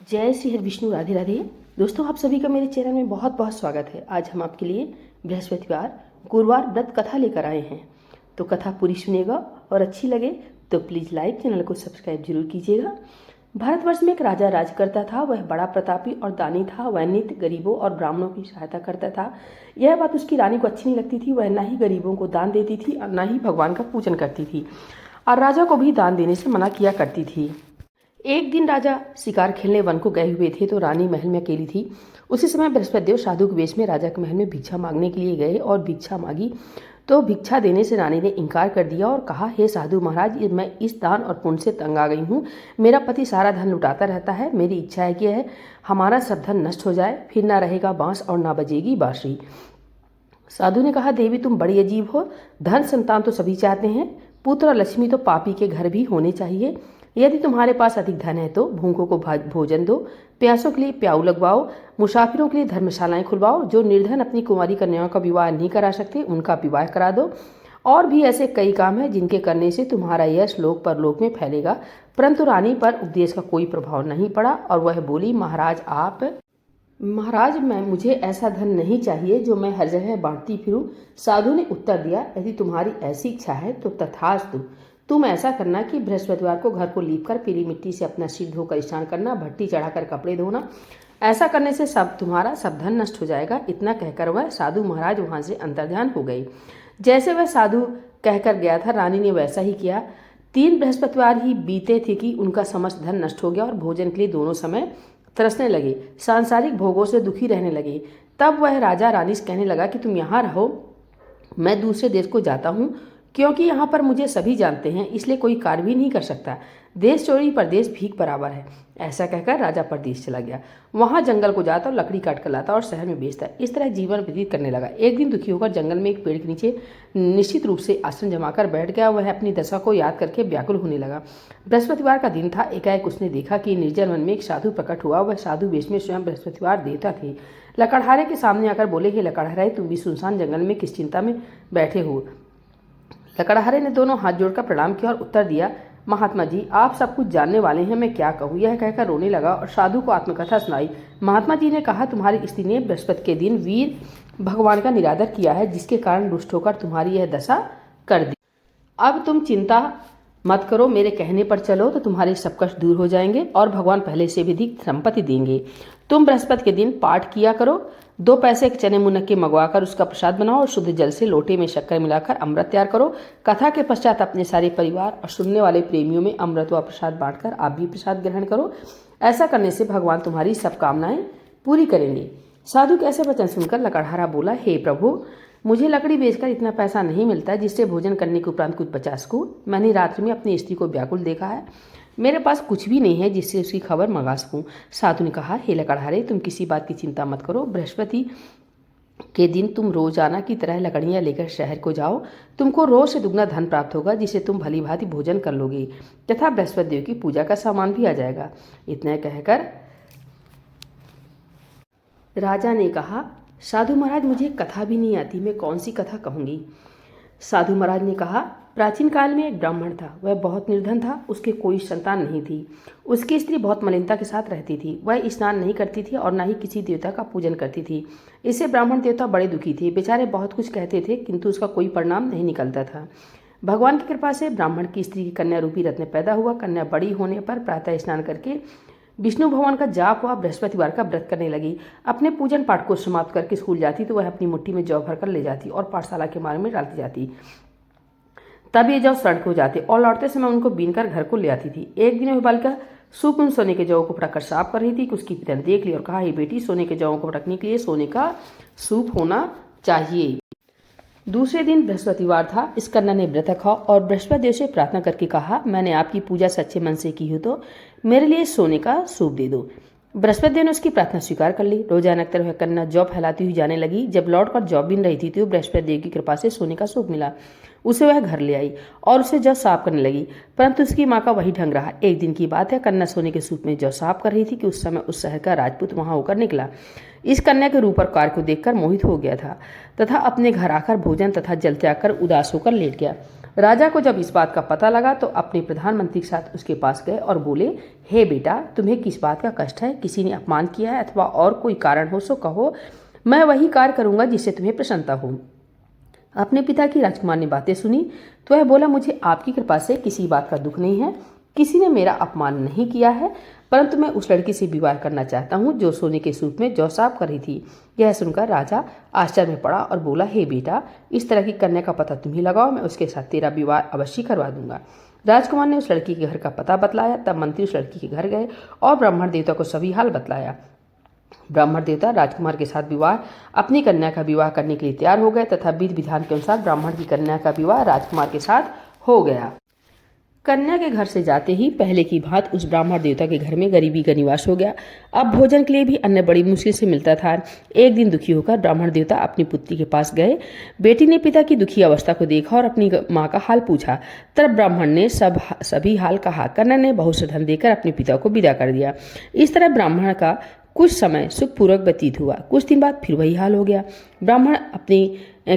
जय श्री हरि विष्णु, राधे राधे। दोस्तों, आप सभी का मेरे चैनल में बहुत बहुत स्वागत है। आज हम आपके लिए बृहस्पतिवार गुरुवार व्रत कथा लेकर आए हैं। तो कथा पूरी सुनिएगा और अच्छी लगे तो प्लीज़ लाइक, चैनल को सब्सक्राइब जरूर कीजिएगा। भारतवर्ष में एक राजा राज करता था। वह बड़ा प्रतापी और दानी था। वह नित्य गरीबों और ब्राह्मणों की सहायता करता था। यह बात उसकी रानी को अच्छी नहीं लगती थी। वह न ही गरीबों को दान देती थी और न ही भगवान का पूजन करती थी, और राजा को भी दान देने से मना किया करती थी। एक दिन राजा शिकार खेलने वन को गए हुए थे, तो रानी महल में अकेली थी। उसी समय बृहस्पति देव साधु के वेश में राजा के महल में भिक्षा मांगने के लिए गए और भिक्षा मांगी, तो भिक्षा देने से रानी ने इनकार कर दिया और कहा, हे साधु महाराज, मैं इस दान और पुण्य से तंग आ गई हूँ। मेरा पति सारा धन लुटाता रहता है। मेरी इच्छा है कि हमारा सब धन नष्ट हो जाए, फिर ना रहेगा बांस और ना बजेगी बांसुरी। साधु ने कहा, देवी तुम बड़ी अजीब हो। धन संतान तो सभी चाहते हैं, पुत्र और लक्ष्मी तो पापी के घर भी होने चाहिए। यदि तुम्हारे पास अधिक धन है तो भूखों को भोजन दो, प्यासों के लिए प्याऊ लगवाओ, मुसाफिरों के लिए धर्मशालाएं खुलवाओ, जो निर्धन अपनी कुंवारी कन्याओं का विवाह नहीं करा सकते उनका विवाह करा दो। और भी ऐसे कई काम हैं जिनके करने से तुम्हारा यश लोक परलोक में फैलेगा। परंतु रानी पर उपदेश का कोई प्रभाव नहीं पड़ा और वह बोली, महाराज मुझे ऐसा धन नहीं चाहिए जो मैं हर जगह बांटती फिरूं। साधु ने उत्तर दिया, यदि तुम्हारी ऐसी इच्छा है तो तथास्तु। तुम ऐसा करना कि बृहस्पतिवार को घर को लीपकर पीली मिट्टी से अपना सिर धोकर स्नान करना, भट्टी चढ़ाकर कपड़े धोना। ऐसा करने से तुम्हारा सब धन नष्ट हो जाएगा। इतना कहकर वह साधु महाराज वहां से अंतर्ध्यान हो गए। जैसे वह साधु कहकर गया था, रानी ने वैसा ही किया। 3 बृहस्पतिवार ही बीते थे कि उनका समस्त धन नष्ट हो गया और भोजन के लिए दोनों समय तरसने लगे, सांसारिक भोगों से दुखी रहने लगे। तब वह राजा रानी से कहने लगा कि तुम यहाँ रहो, मैं दूसरे देश को जाता हूँ, क्योंकि यहाँ पर मुझे सभी जानते हैं, इसलिए कोई कार्य भी नहीं कर सकता। देश चोरी परदेश भीख बराबर है। ऐसा कहकर राजा परदेश चला गया। वहाँ जंगल को जाता और लकड़ी काट कर लाता और शहर में बेचता। इस तरह जीवन व्यतीत करने लगा। एक दिन दुखी होकर जंगल में एक पेड़ के नीचे निश्चित रूप से आसन जमाकर बैठ गया। वह अपनी दशा को याद करके व्याकुल होने लगा। बृहस्पतिवार का दिन था। एकाएक उसने देखा कि निर्जन वन में एक साधु प्रकट हुआ। वह साधु वेश में स्वयं बृहस्पतिवार देवता थे। लकड़हारे के सामने आकर बोले, हे लकड़हारे, तुम भी सुनसान जंगल में किस चिंता में बैठे हो? लकड़हारे ने दोनों हाथ जोड़कर प्रणाम किया और उत्तर दिया, महात्मा जी, आप सब कुछ जानने वाले हैं, मैं क्या कहूँ। यह कहकर रोने लगा और साधु को आत्मकथा सुनाई। महात्मा जी ने कहा, तुम्हारी स्त्री ने बृहस्पति के दिन वीर भगवान का निरादर किया है, जिसके कारण रुष्ट होकर तुम्हारी यह दशा कर दी। अब तुम चिंता मत करो, मेरे कहने पर चलो तो तुम्हारे सब कष्ट दूर हो जाएंगे और भगवान पहले से भी अधिक संपत्ति देंगे। तुम बृहस्पति के दिन पाठ किया करो। 2 पैसे के चने मुनक्के मंगवाकर उसका प्रसाद बनाओ और शुद्ध जल से लोटे में शक्कर मिलाकर अमृत तैयार करो। कथा के पश्चात अपने सारे परिवार और सुनने वाले प्रेमियों में अमृत व प्रसाद बांटकर आप भी प्रसाद ग्रहण करो। ऐसा करने से भगवान तुम्हारी सब कामनाएं पूरी करेंगे। साधु के ऐसे वचन सुनकर लकड़हारा बोला, हे प्रभु, मुझे लकड़ी बेचकर इतना पैसा नहीं मिलता जिससे भोजन करने के उपरांत कुछ बचा सकूं। मैंने रात्रि में अपनी स्त्री को व्याकुल देखा है। मेरे पास कुछ भी नहीं है जिससे उसकी खबर मंगा सकूं। साधु ने कहा, हे लकड़हारे, तुम किसी बात की चिंता मत करो। बृहस्पति के दिन तुम रोजाना की तरह लकड़ियां लेकर शहर को जाओ। तुमको रोज से दुगना धन प्राप्त होगा, जिससे तुम भली भांति भोजन कर लोगे तथा बृहस्पति देव की पूजा का सामान भी आ जाएगा। इतना कहकर राजा ने कहा, साधु महाराज, मुझे कथा भी नहीं आती, मैं कौन सी कथा कहूँगी। साधु महाराज ने कहा, प्राचीन काल में एक ब्राह्मण था। वह बहुत निर्धन था। उसके कोई संतान नहीं थी। उसकी स्त्री बहुत मलिनता के साथ रहती थी। वह स्नान नहीं करती थी और न ही किसी देवता का पूजन करती थी। इससे ब्राह्मण देवता बड़े दुखी थे। बेचारे बहुत कुछ कहते थे, किंतु उसका कोई परिणाम नहीं निकलता था। भगवान की कृपा से ब्राह्मण की स्त्री की कन्या रूपी रत्न पैदा हुआ। कन्या बड़ी होने पर प्रातः स्नान करके विष्णु भगवान का जाप हुआ, बृहस्पतिवार का व्रत करने लगी। अपने पूजन पाठ को समाप्त करके स्कूल जाती तो वह अपनी मुट्ठी में जौ भरकर ले जाती और पाठशाला के मार्ग में डालती जाती। तब ये जौ सड़क हो जाते और लौटते समय उनको बीनकर घर को ले आती थी। एक दिन वह बालिका सूप में सोने के जौ को फटक कर साफ कर रही थी कि उसकी पिता ने देख लिया और कहा, हे बेटी, सोने के जौ को फटकने के लिए सोने का सूप होना चाहिए। दूसरे दिन बृहस्पतिवार था। इस कन्या ने व्रत रखा और बृहस्पति देव से प्रार्थना करके कहा, मैंने आपकी पूजा सच्चे मन से की हो तो मेरे लिए सोने का सूप दे दो। बृहस्पति देव ने उसकी प्रार्थना स्वीकार कर ली। रोजाना की तरह कन्या जौ फैलाती हुई जाने लगी। जब लौटकर जौ बीन रही थी तो बृहस्पति देव की कृपा से सोने का सूप मिला। उसे वह घर ले आई और उसे जौ साफ करने लगी, परंतु उसकी माँ का वही ढंग रहा। एक दिन की बात है, कन्या सोने के सूप में जौ साफ कर रही थी कि उस समय उस शहर का राजपूत वहां होकर निकला। इस कन्या के रूप और कार्य को देखकर मोहित हो गया था तथा अपने घर आकर भोजन तथा जल त्याग कर उदास होकर लेट गया। राजा को जब इस बात का पता लगा तो अपने प्रधानमंत्री के साथ उसके पास गए और बोले, हे बेटा, तुम्हें किस बात का कष्ट है? किसी ने अपमान किया है अथवा और कोई कारण हो सो कहो, मैं वही कार्य करूंगा जिससे तुम्हें प्रसन्नता हो। अपने पिता की राजकुमार ने बातें सुनी तो वह बोला, मुझे आपकी कृपा से किसी बात का दुख नहीं है, किसी ने मेरा अपमान नहीं किया है, परंतु मैं उस लड़की से विवाह करना चाहता हूँ जो सोने के सूप में जौ साफ कर रही थी। यह सुनकर राजा आश्चर्य में पड़ा और बोला, हे बेटा, इस तरह की कन्या का पता तुम ही लगाओ, मैं उसके साथ तेरा विवाह अवश्य करवा दूंगा। राजकुमार ने उस लड़की के घर का पता बतलाया। तब मंत्री उस लड़की के घर गए और ब्राह्मण देवता को सभी हाल बतलाया। ब्राह्मण देवता राजकुमार के साथ विवाह अपनी कन्या का विवाह करने के लिए तैयार हो गए तथा विधि विधान के अनुसार ब्राह्मण की कन्या का विवाह राजकुमार के साथ हो गया। कन्या के घर से जाते ही पहले की भांति उस ब्राह्मण देवता के घर में गरीबी का निवास हो गया। अब भोजन के लिए भी अन्न बड़ी मुश्किल से मिलता था। एक दिन दुखी होकर ब्राह्मण देवता अपनी पुत्री के पास गए। बेटी ने पिता की दुखी अवस्था को देखा और अपनी माँ का हाल पूछा। तब ब्राह्मण ने सभी हाल कहा। कन्या ने बहुत से धन देकर अपने पिता को विदा कर दिया। इस तरह ब्राह्मण का कुछ समय सुखपूर्वक व्यतीत हुआ। कुछ दिन बाद फिर वही हाल हो गया। ब्राह्मण अपनी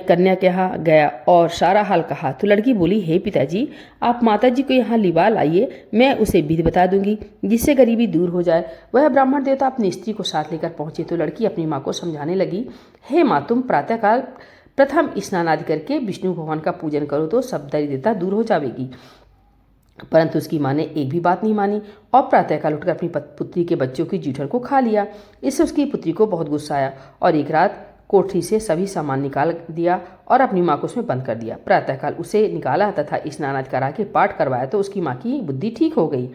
कन्या के यहाँ गया और सारा हाल कहा तो लड़की बोली, हे पिताजी, आप माताजी को यहाँ लिवा लाइए, मैं उसे विधि बता दूंगी जिससे गरीबी दूर हो जाए। वह ब्राह्मण देवता अपनी स्त्री को साथ लेकर पहुंचे तो लड़की अपनी माँ को समझाने लगी, हे माँ, तुम प्रातःकाल प्रथम स्नान आदि करके विष्णु भगवान का पूजन करो तो सब दरिद्रता दूर हो जाएगी। परंतु उसकी माँ ने एक भी बात नहीं मानी और प्रातःकाल उठकर अपनी पुत्री के बच्चों की जूठर को खा लिया। इससे उसकी पुत्री को बहुत गुस्सा आया और एक रात कोठरी से सभी सामान निकाल दिया और अपनी माँ को उसमें बंद कर दिया। प्रातःकाल उसे निकाला तथा स्नान आदि करा के पाठ करवाया तो उसकी माँ की बुद्धि ठीक हो गई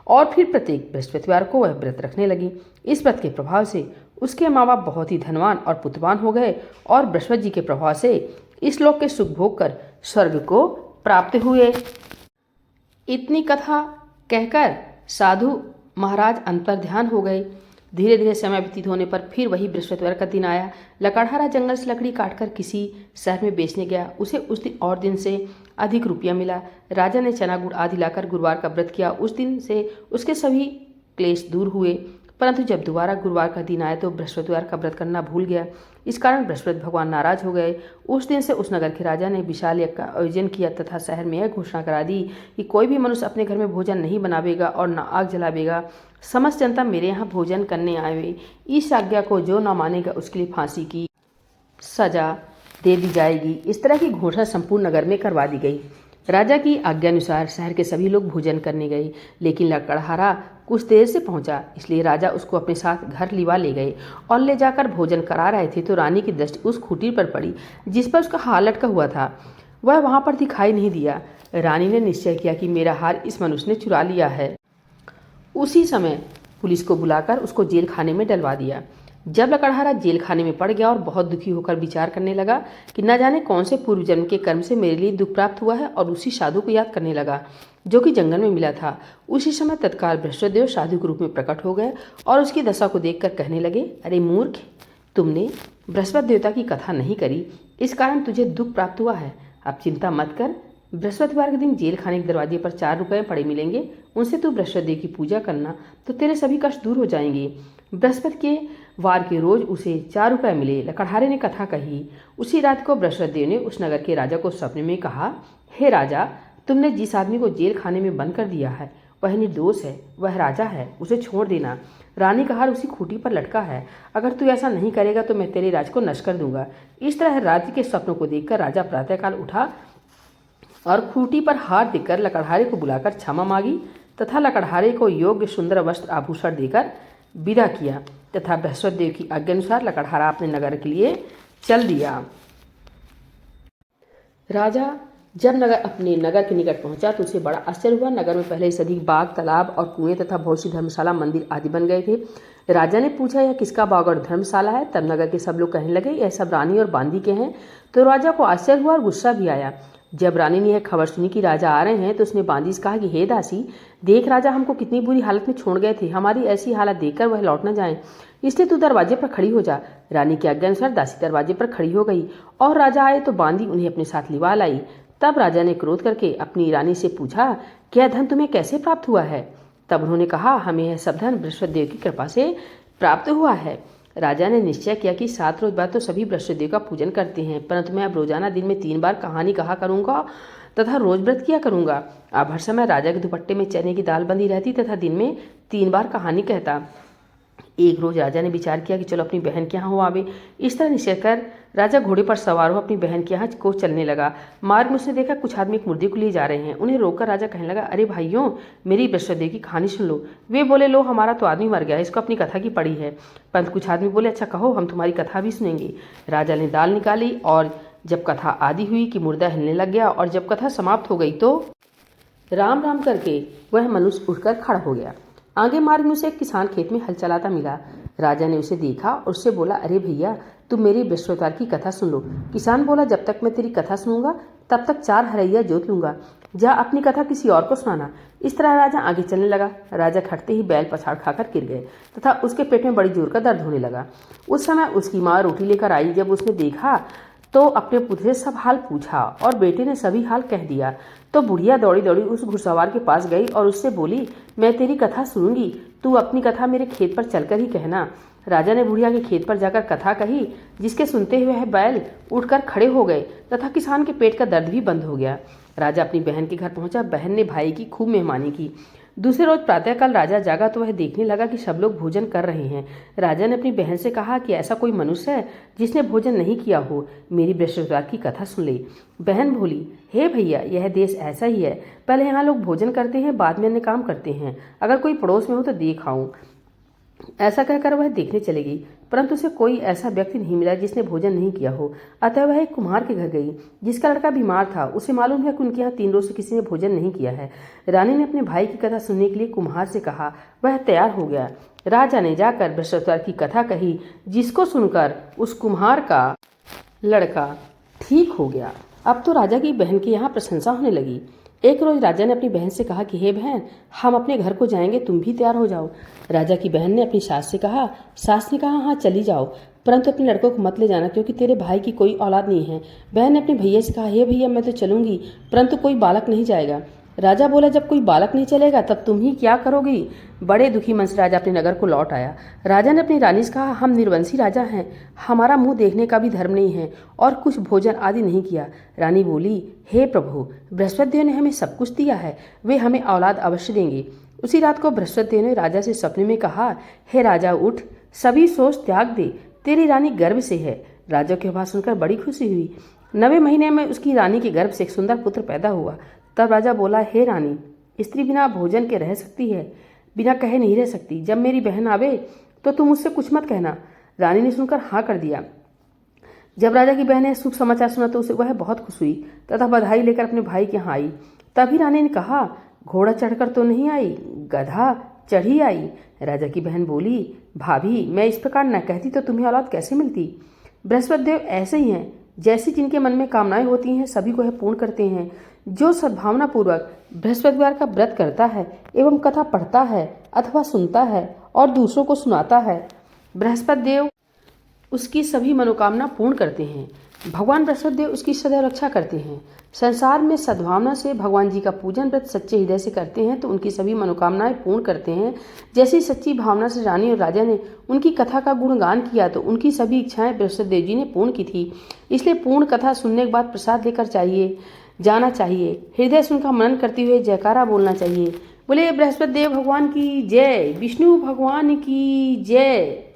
और फिर प्रत्येक बृहस्पतिवार को वह व्रत रखने लगी। इस व्रत के प्रभाव से उसके माँ बाप बहुत ही धनवान और पुत्रवान हो गए और बृहस्पति जी के प्रभाव से इस लोक के सुख भोग कर स्वर्ग को प्राप्त हुए। इतनी कथा कहकर साधु महाराज अंतर ध्यान हो गए। धीरे धीरे समय व्यतीत होने पर फिर वही बृहस्पतिवार का दिन आया। लकड़हारा जंगल से लकड़ी काटकर किसी शहर में बेचने गया। उसे उस दिन और दिन से अधिक रुपया मिला। राजा ने चना गुड़ आदि लाकर गुरुवार का व्रत किया। उस दिन से उसके सभी क्लेश दूर हुए। परंतु जब दोबारा गुरुवार का दिन आया तो बृहस्पतिवार का व्रत करना भूल गया। इस कारण बृहस्पति भगवान नाराज हो गए। उस दिन से उस नगर के राजा ने विशाल यज्ञ का आयोजन किया तथा शहर में यह घोषणा करा दी कि कोई भी मनुष्य अपने घर में भोजन नहीं बनावेगा और न आग जलावेगा। समस्त जनता मेरे यहाँ भोजन करने आवे। इस आज्ञा को जो न मानेगा उसके लिए फांसी की सजा दे दी जाएगी। इस तरह की घोषणा संपूर्ण नगर में करवा दी गई। राजा की आज्ञानुसार शहर के सभी लोग भोजन करने गए, लेकिन लकड़हारा कुछ देर से पहुंचा, इसलिए राजा उसको अपने साथ घर लिवा ले गए और ले जाकर भोजन करा रहे थे तो रानी की दृष्टि उस खूंटी पर पड़ी जिस पर उसका हार लटका हुआ था। वह वहां पर दिखाई नहीं दिया। रानी ने निश्चय किया कि मेरा हार इस मनुष्य ने चुरा लिया है। उसी समय पुलिस को बुलाकर उसको जेल खाने में डलवा दिया। जब लकड़हारा जेल खाने में पड़ गया और बहुत दुखी होकर विचार करने लगा कि न जाने कौन से पूर्व जन्म के कर्म से मेरे लिए दुख प्राप्त हुआ है और उसी साधु को याद करने लगा जो कि जंगल में मिला था। उसी समय तत्काल बृहस्पतिदेव साधु के रूप में प्रकट हो गए और उसकी दशा को देखकर कहने लगे, अरे मूर्ख, तुमने बृहस्पति देवता की कथा नहीं करी, इस कारण तुझे दुख प्राप्त हुआ है। अब चिंता मत कर, बृहस्पतिवार के दिन जेल खाने के दरवाजे पर 4 रुपये पड़े मिलेंगे, उनसे तू बृहस्पति देव की पूजा करना तो तेरे सभी कष्ट दूर हो जाएंगे। बृहस्पति के वार के रोज उसे 4 रुपये मिले। लकड़हारे ने कथा कही। उसी रात को बृहस्पति देव ने उस नगर के राजा को सपने में कहा, हे राजा, तुमने जिस आदमी को जेल खाने में बंद कर दिया है वह निर्दोष है, वह राजा है, उसे छोड़ देना। रानी का हार उसी खूंटी पर लटका है। अगर तू ऐसा नहीं करेगा तो मैं तेरे राज को नष्ट कर दूंगा। इस तरह राज्य के सपनों को देखकर राजा प्रातःकाल उठा और खूंटी पर हार देकर लकड़हारे को बुलाकर क्षमा मांगी तथा लकड़हारे को योग्य सुंदर वस्त्र आभूषण देकर विदा किया तथा बृहस्पति देव की आज्ञानुसार लकड़हारा अपने नगर के लिए चल दिया। राजा जब अपने नगर के निकट पहुंचा तो उसे बड़ा आश्चर्य हुआ। नगर में पहले से अधिक बाग, तालाब और कुएं तथा बहुत सी धर्मशाला, मंदिर आदि बन गए थे। राजा ने पूछा, यह किसका बाग और धर्मशाला है? तब नगर के सब लोग कहने लगे, यह सब रानी और बांदी के हैं। तो राजा को आश्चर्य हुआ और गुस्सा भी आया। जब रानी ने यह खबर सुनी कि राजा आ रहे हैं तो उसने बांदी से कहा कि हे दासी, देख राजा हमको कितनी बुरी हालत में छोड़ गए थे, हमारी ऐसी हालत देखकर वह लौट न जाए, इसलिए तू दरवाजे पर खड़ी हो जा। रानी की आज्ञा अनुसार दासी दरवाजे पर खड़ी हो गई और राजा आए तो बांदी उन्हें अपने साथ लिवा लाई। तब राजा ने क्रोध करके अपनी रानी से पूछा, क्या धन तुम्हें कैसे प्राप्त हुआ है? तब उन्होंने कहा, हमें यह सब धन बृहस्पति देव की कृपा से प्राप्त हुआ है। राजा ने निश्चय किया कि 7 रोज बाद तो सभी बृहस्पति देव का पूजन करते हैं, परंतु मैं अब रोजाना दिन में 3 बार कहानी कहा करूंगा तथा रोज व्रत किया करूंगा। अब हर समय राजा के दुपट्टे में चने की दाल बंधी रहती तथा दिन में 3 बार कहानी कहता। एक रोज राजा ने विचार किया कि चलो अपनी बहन के यहाँ हो आवे। इस तरह निश्चय कर राजा घोड़े पर सवार हो अपनी बहन के यहाँ को चलने लगा। मार्ग में उसने देखा कुछ आदमी एक मुर्दे को लिए जा रहे हैं। उन्हें रोककर राजा कहने लगा, अरे भाइयों, मेरी बृहस्पति की कहानी सुन लो। वे बोले, लो, हमारा तो आदमी मर गया, इसको अपनी कथा की पड़ी है। परंतु कुछ आदमी बोले, अच्छा कहो, हम तुम्हारी कथा भी सुनेंगे। राजा ने दाल निकाली और जब कथा आदि हुई कि मुर्दा हिलने लग गया और जब कथा समाप्त हो गई तो राम राम करके वह मनुष्य उठकर खड़ा हो गया। आगे मार्ग में उसे एक किसान खेत में हल चलाता मिला। राजा ने उसे देखा और उससे बोला, अरे भैया, तुम मेरी बृहस्पतिवार की कथा सुन लो। किसान बोला, जब तक मैं तेरी कथा सुनूंगा तब तक 4 हरैया जोत लूंगा। जा अपनी कथा किसी और को सुनाना। इस तरह राजा आगे चलने लगा। राजा खटते ही बैल पछाड़ खाकर गिर गए तथा उसके पेट में बड़ी जोर का दर्द होने लगा। उस समय उसकी माँ रोटी लेकर आई। जब उसने देखा तो अपने पुत्र से सब हाल पूछा और बेटे ने सभी हाल कह दिया। तो बुढ़िया दौड़ी दौड़ी उस घुड़सवार के पास गई और उससे बोली, मैं तेरी कथा सुनूंगी, तू अपनी कथा मेरे खेत पर चलकर ही कहना। राजा ने बुढ़िया के खेत पर जाकर कथा कही, जिसके सुनते हुए वह बैल उठकर खड़े हो गए तथा किसान के पेट का दर्द भी बंद हो गया। राजा अपनी बहन के घर पहुंचा। बहन ने भाई की खूब मेहमानी की। दूसरे रोज प्रातःकाल राजा जागा तो वह देखने लगा कि सब लोग भोजन कर रहे हैं। राजा ने अपनी बहन से कहा कि ऐसा कोई मनुष्य है जिसने भोजन नहीं किया हो, मेरी बृहस्पतिवार की कथा सुन ले। बहन बोली, हे भैया, यह देश ऐसा ही है, पहले यहाँ लोग भोजन करते हैं, बाद में अन्य काम करते हैं। अगर कोई पड़ोस में हो तो देख आऊं। ऐसा कहकर वह देखने चली गई, परंतु उसे कोई ऐसा व्यक्ति नहीं मिला जिसने भोजन नहीं किया हो। अतः वह एक कुम्हार के घर गई, जिसका लड़का बीमार था। उसे मालूम है कि उनके यहाँ 3 रोज से किसी ने भोजन नहीं किया है। रानी ने अपने भाई की कथा सुनने के लिए कुम्हार से कहा। वह तैयार हो गया। राजा ने जाकर बृहस्पतिवार की कथा कही, जिसको सुनकर उस कुम्हार का लड़का ठीक हो गया। अब तो राजा की बहन के यहाँ प्रशंसा होने लगी। एक रोज राजा ने अपनी बहन से कहा कि हे बहन, हम अपने घर को जाएंगे, तुम भी तैयार हो जाओ। राजा की बहन ने अपनी सास से कहा। सास ने कहा, हाँ चली जाओ, परंतु अपने लड़कों को मत ले जाना, क्योंकि तेरे भाई की कोई औलाद नहीं है। बहन ने अपने भैया से कहा, हे भैया, मैं तो चलूंगी, परंतु कोई बालक नहीं जाएगा। राजा बोला, जब कोई बालक नहीं चलेगा तब तुम ही क्या करोगी। बड़े दुखी मन से राजा अपने नगर को लौट आया। राजा ने अपनी रानी से कहा, हम निर्वंशी राजा हैं, हमारा मुंह देखने का भी धर्म नहीं है और कुछ भोजन आदि नहीं किया। रानी बोली, हे प्रभु, बृहस्पति देव ने हमें सब कुछ दिया है, वे हमें औलाद अवश्य देंगे। उसी रात को बृहस्पति देव ने राजा से सपने में कहा, हे राजा, उठ, सभी सोच त्याग दे, तेरी रानी गर्भ से है। राजा की बात सुनकर बड़ी खुशी हुई। 9वें महीने में उसकी रानी के गर्भ से एक सुंदर पुत्र पैदा हुआ। तब राजा बोला, हे रानी, स्त्री बिना भोजन के रह सकती है, बिना कहे नहीं रह सकती। जब मेरी बहन आवे तो तुम उससे कुछ मत कहना। रानी ने सुनकर हाँ कर दिया। जब राजा की बहन ने शुभ समाचार सुना तो उसे वह बहुत खुश हुई तथा बधाई लेकर अपने भाई के यहाँ आई। तभी रानी ने कहा, घोड़ा चढ़कर तो नहीं आई, गधा चढ़ी आई। राजा की बहन बोली, भाभी, मैं इस प्रकार न कहती तो तुम्हें औलाद कैसे मिलती। बृहस्पति देव ऐसे ही हैं, जैसी जिनके मन में कामनाएं होती हैं सभी को यह पूर्ण करते हैं। जो सद्भावना पूर्वक बृहस्पतिवार का व्रत करता है एवं कथा पढ़ता है अथवा सुनता है और दूसरों को सुनाता है, बृहस्पति देव उसकी सभी मनोकामना पूर्ण करते हैं। भगवान बृहस्पति देव उसकी सदैव रक्षा करते हैं। संसार में सद्भावना से भगवान जी का पूजन व्रत सच्चे हृदय से करते हैं तो उनकी सभी मनोकामनाएं पूर्ण करते हैं। जैसी सच्ची भावना से रानी और राजा ने उनकी कथा का गुणगान किया तो उनकी सभी इच्छाएं बृहस्पति देव जी ने पूर्ण की थी। इसलिए पूर्ण कथा सुनने के बाद प्रसाद लेकर जाना चाहिए। हृदय से उनका मनन करते हुए जयकारा बोलना चाहिए। बोले बृहस्पति देव भगवान की जय, विष्णु भगवान की जय।